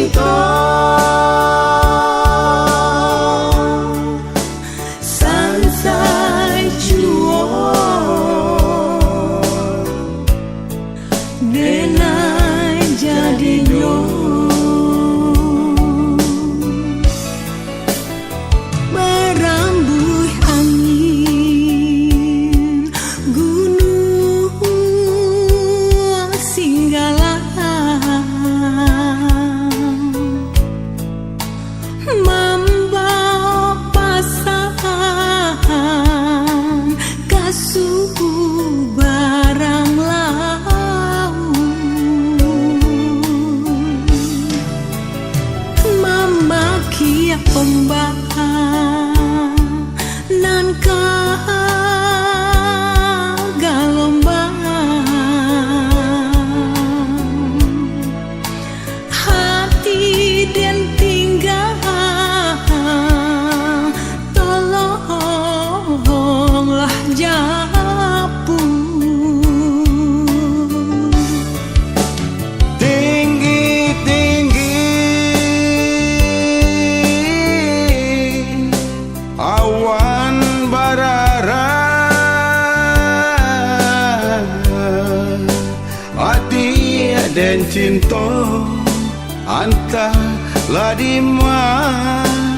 cinta sansai juo denai jadi nyo merambuh angin gunung singgalang membawa pasangan kasuku barang laut memaki ombak nan kagalombang hati dan tinggal tolonglah japu tinggi-tinggi awan barara hati dan cinta antahlah di mana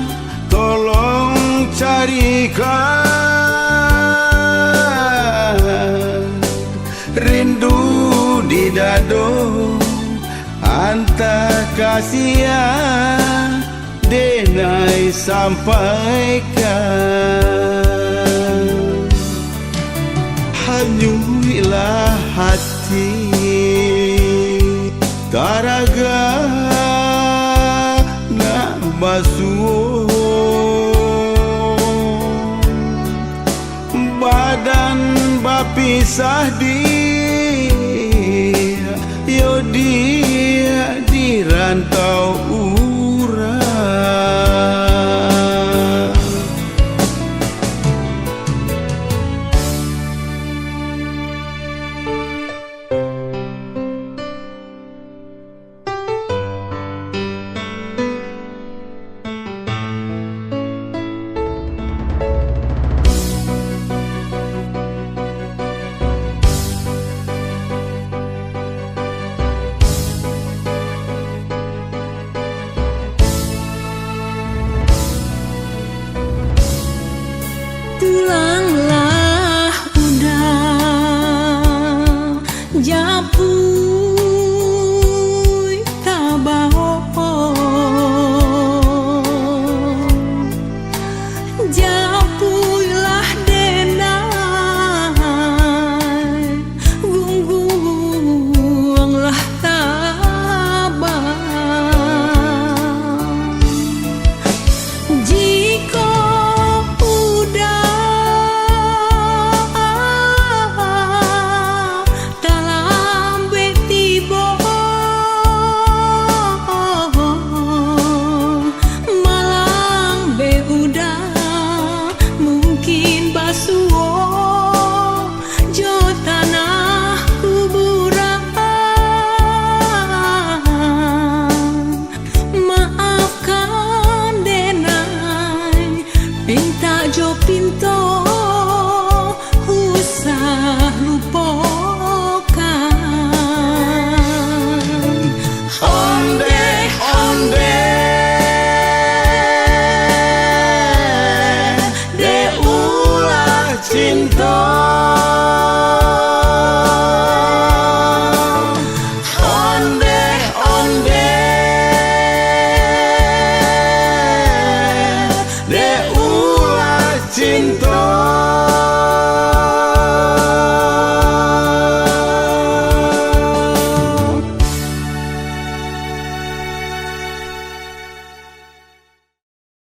tolong carikan rindu di dado antah kasihan denai sampaikan hanyuilah hati taraga nak basuh badan bapisah dia yo dia di rantau urang tulang